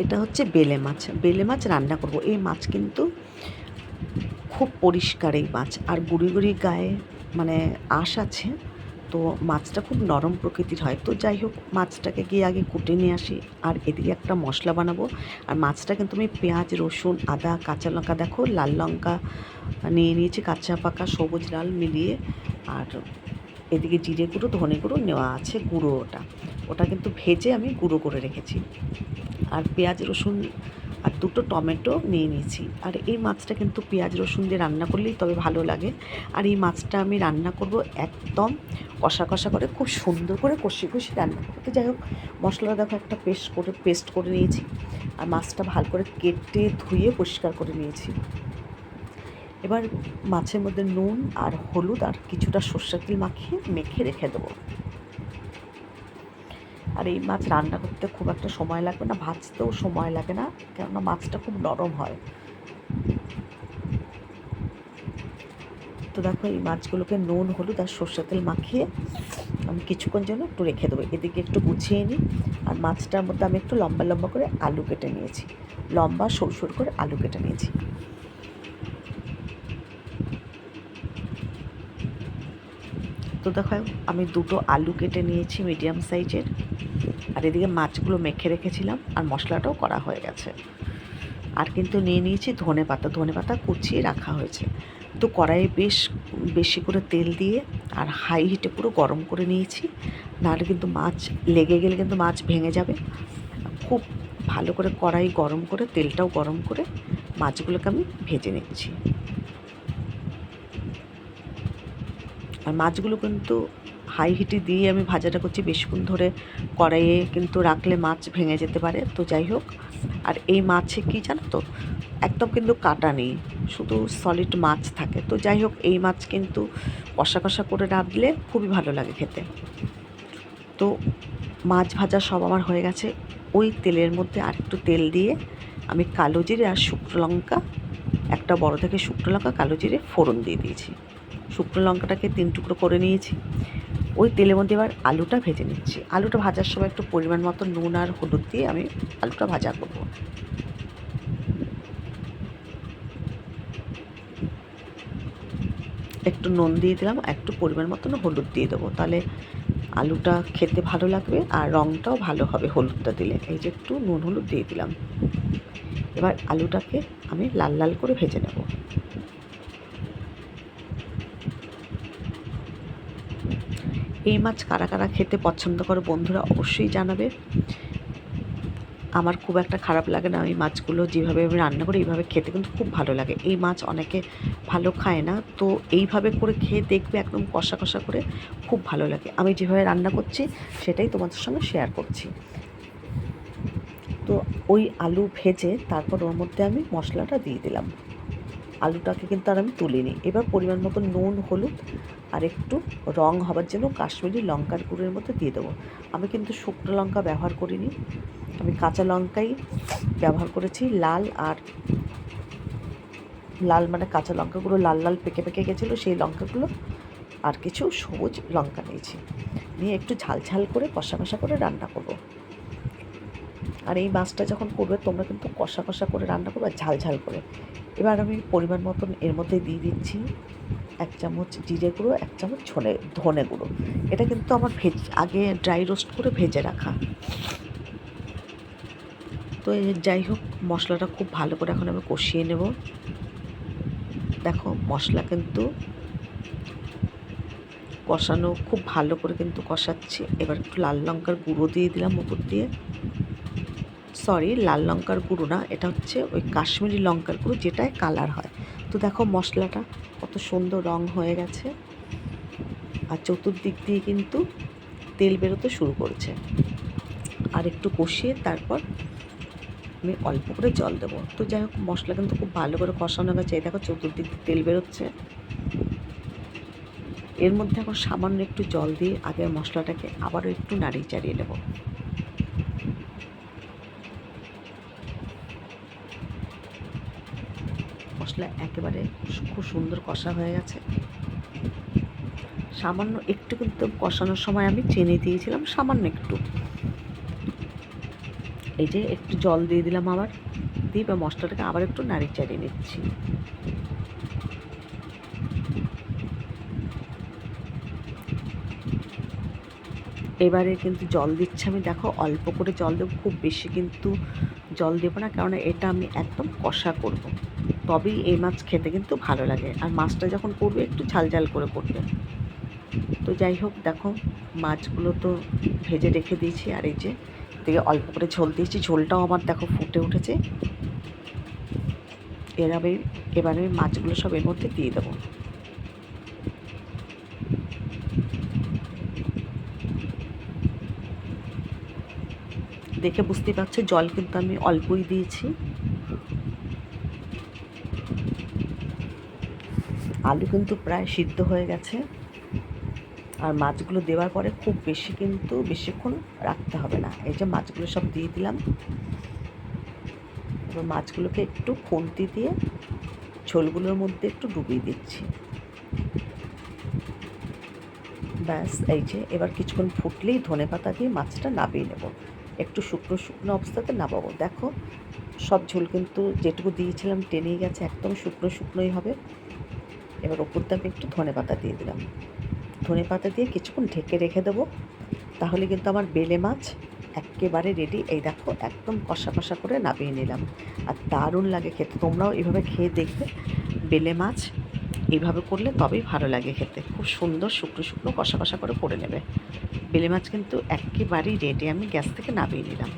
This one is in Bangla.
এটা হচ্ছে বেলে মাছ রান্না করব। এই মাছ কিন্তু খুব পরিষ্কার এই মাছ, আর গুড়ি গুড়ি গায়ে মানে আঁশ আছে, তো মাছটা খুব নরম প্রকৃতির হয়। তো যাই হোক, মাছটাকে গিয়ে আগে কুটে নিয়ে আসি, আর এদিকে একটা মশলা বানাবো। আর মাছটা কিন্তু আমি পেঁয়াজ, রসুন, আদা, কাঁচা লঙ্কা, দেখো লাল লঙ্কা নিয়ে নিয়েছি, কাঁচা পাকা সবুজ লাল মিলিয়ে, আর এদিকে জিরে গুঁড়ো, ধনে গুঁড়ো নেওয়া আছে, গুঁড়ো ওটা কিন্তু ভেজে আমি গুঁড়ো করে রেখেছি। আর পেঁয়াজ রসুন আর দুটো টমেটো নিয়ে নিয়েছি। আর এই মাছটা কিন্তু পেঁয়াজ রসুন দিয়ে রান্না করলেই তবে ভালো লাগে। আর এই মাছটা আমি রান্না করব একদম কষা কষা করে, খুব সুন্দর করে কষিয়ে কষিয়ে রান্না করবো। তো যাই হোক, মশলা দেখো একটা পেস্ট করে নিয়েছি, আর মাছটা ভালো করে কেটে ধুয়ে পরিষ্কার করে নিয়েছি। এবার মাছের মধ্যে নুন আর হলুদ আর কিছুটা সর্ষের তেল মেখে রেখে দেবো। আর এই মাছ রান্না করতে খুব একটা সময় লাগবে না, ভাজতেও সময় লাগে না, কেননা মাছটা খুব নরম হয়। তো দেখো, এই মাছগুলোকে নুন হলুদ আর সর্ষের তেল মাখিয়ে আমি কিছুক্ষণ জন্য একটু রেখে দেবো। এদিকে একটু গুছিয়ে নিই। আর মাছটার মধ্যে আমি একটু লম্বা লম্বা করে আলু কেটে নিয়েছি, লম্বা সরু সরু করে আলু কেটে নিয়েছি। তো দেখো, আমি দুটো আলু কেটে নিয়েছি মিডিয়াম সাইজের। আর এদিকে মাছগুলো মেখে রেখেছিলাম, আর মশলাটাও করা হয়ে গেছে। আর কিন্তু নিয়ে নিয়েছি ধনে পাতা কুচিয়ে রাখা হয়েছে। তো কড়াইয়ে বেশ বেশি করে তেল দিয়ে আর হাই হিটে পুরো গরম করে নিয়েছি, নাহলে কিন্তু মাছ লেগে গেলে কিন্তু মাছ ভেঙে যাবে। খুব ভালো করে কড়াই গরম করে, তেলটাও গরম করে মাছগুলোকে আমি ভেজে নিচ্ছি। আর মাছগুলো কিন্তু হাই হিটে দিয়ে আমি ভাজাটা করছি, বেশিক্ষণ ধরে কড়াইয়ে কিন্তু রাখলে মাছ ভেঙে যেতে পারে। তো যাই হোক, আর এই মাছে কি জানো তো, একদম কিন্তু কাটা নেই, শুধু সলিড মাছ থাকে। তো যাই হোক, এই মাছ কিন্তু কষা কষা করে রাঁধলে খুবই ভালো লাগে খেতে। তো মাছ ভাজা সব আমার হয়ে গেছে। ওই তেলের মধ্যে আর একটু তেল দিয়ে আমি কালো জিরে আর শুকনো লঙ্কা, একটা বড় থেকে শুকনো লঙ্কা, কালো জিরে ফোড়ন দিয়ে দিয়েছি। শুকনো লঙ্কাটাকে 3 টুকরো করে নিয়েছি। ওই তেলের মধ্যে এবার আলুটা ভেজে নিচ্ছি। আলুটা ভাজার সময় একটু পরিমাণ মতো নুন আর হলুদ দিয়ে আমি আলুটা ভাজা করব। একটু নুন দিয়ে দিলাম, একটু পরিমাণ মতন হলুদ দিয়ে দেবো, তাহলে আলুটা খেতে ভালো লাগবে আর রঙটাও ভালো হবে হলুদটা দিলে। এই যে একটু নুন হলুদ দিয়ে দিলাম। এবার আলুটাকে আমি লাল লাল করে ভেজে নেব। এই মাছ কারা কারা খেতে পছন্দ করে বন্ধুরা অবশ্যই জানাবে। আমার খুব একটা খারাপ লাগে না, এই মাছগুলো যেভাবে আমি রান্না করি এইভাবে খেতে কিন্তু খুব ভালো লাগে। এই মাছ অনেকে ভালো খায় না, তো এইভাবে করে খেয়ে দেখবে, একদম কষা কষা করে খুব ভালো লাগে। আমি যেভাবে রান্না করছি সেটাই তোমাদের সঙ্গে শেয়ার করছি। তো ওই আলু ভেজে তারপর ওর মধ্যে আমি মশলাটা দিয়ে দিলাম। আলুটাকে কিন্তু আর আমি তুলিনি। এবার পরিমাণ মতো নুন হলুদ আর একটু রং হবার জন্য কাশ্মীরি লঙ্কার গুঁড়োর মধ্যে দিয়ে দেবো। আমি কিন্তু শুকনো লঙ্কা ব্যবহার করিনি, আমি কাঁচা লঙ্কাই ব্যবহার করেছি। লাল মানে কাঁচা লঙ্কাগুলো লাল লাল পেকে পেকে গেছিলো, সেই লঙ্কাগুলো আর কিছু সবুজ লঙ্কা নিয়েছি, নিয়ে একটু ঝাল ঝাল করে কষা কষা করে রান্না করবো। আর এই মাছটা যখন করবে তোমরা কিন্তু কষা কষা করে রান্না করবে, ঝাল ঝাল করে। এবার আমি পরিমাণ মতন এর মধ্যে দিয়ে দিচ্ছি 1 চামচ জিরে গুঁড়ো, 1 চামচ ধনে গুঁড়ো। এটা কিন্তু আমার আগে ড্রাই রোস্ট করে ভেজে রাখা। তো যাই হোক, মশলাটা খুব ভালো করে এখন আমি কষিয়ে নেব। দেখো, মশলা কিন্তু কষানো খুব ভালো করে কিন্তু কষাচ্ছি। এবার একটু লাল লঙ্কার গুঁড়ো দিয়ে দিলাম উপর দিয়ে। সরি, লাল লঙ্কার গুঁড়ো না, এটা হচ্ছে ওই কাশ্মীরি লঙ্কার গুঁড়ো, যেটায় কালার হয়। তো দেখো মশলাটা কত সুন্দর রং হয়ে গেছে, আর চতুর্দিক দিয়ে কিন্তু তেল বেরোতে শুরু করেছে। আর একটু কষিয়ে তারপর আমি অল্প করে জল দেবো। তো যাই হোক, মশলা কিন্তু খুব ভালো করে কষানো গেছে। এই দেখো চতুর্দিক দিয়ে তেল বেরোচ্ছে। এর মধ্যে এখন সামান্য একটু জল দিয়ে আগে মশলাটাকে আবারও একটু নাড়িয়ে চাড়িয়ে নেব। মশলা একেবারে খুব সুন্দর কষা হয়ে গেছে। সামান্য একটু কিন্তু কষানোর সময় আমি চিনি দিয়েছিলাম, সামান্য একটু। এই যে একটু জল দিয়ে দিলাম, আবার দিয়ে বা মশলাটাকে আবার একটু নাড়ি চাড়িয়ে নিচ্ছি। এবারে কিন্তু জল দিচ্ছি আমি, দেখো অল্প করে জল দেবো, খুব বেশি কিন্তু জল দেবো না, কারণ এটা আমি একদম কষা করব। তবেই এই মাছ খেতে কিন্তু ভালো লাগে, আর মাছটা যখন করবে একটু ঝাল ঝাল করে করবে। তো যাই হোক, দেখো মাছগুলো তো ভেজে রেখে দিয়েছি, আর এই যে দিয়ে অল্প করে ঝোল দিয়েছি, ঝোলটাও আমার দেখো ফুটে উঠেছে। এবারে আমি মাছগুলো সব এর মধ্যে দিয়ে দেবো। দেখে বুঝতেই পারছো জল কিন্তু আমি অল্পই দিয়েছি। আলু কিন্তু প্রায় সিদ্ধ হয়ে গেছে, আর মাছগুলো দেওয়ার পরে খুব বেশি কিন্তু বেশিক্ষণ রাখতে হবে না। এই যে মাছগুলো সব দিয়ে দিলাম, এবার মাছগুলোকে একটু খুন্তি দিয়ে ঝোলগুলোর মধ্যে একটু ডুবিয়ে দিচ্ছি। ব্যাস, এই যে এবার কিছুক্ষণ ফুটলেই ধনেপাতা দিয়ে মাছটা নামিয়ে নেব। একটু শুকনো শুকনো অবস্থাতে নামাবো। দেখো সব ঝোল কিন্তু যেটুকু দিয়েছিলাম টেনেই গেছে, একদম শুকনো শুকনোই হবে। এবার ওপর দিয়ে আমি একটু ধনেপাতা দিয়ে দিলাম। ধনেপাতা দিয়ে কিছুক্ষণ ঢেকে রেখে দেবো, তাহলে কিন্তু আমার বেলে মাছ একেবারে রেডি। এই দেখো একদম কষা কষা করে নামিয়ে নিলাম, আর দারুণ লাগে খেতে। তোমরাও এভাবে খেয়ে দেখবে, বেলে মাছ এইভাবে করলে তবেই ভালো লাগে খেতে। খুব সুন্দর শুকনো শুকনো কষা কষা করে নেবে। বেলে মাছ কিন্তু একেবারেই রেডি, আমি গ্যাস থেকে নামিয়ে নিলাম।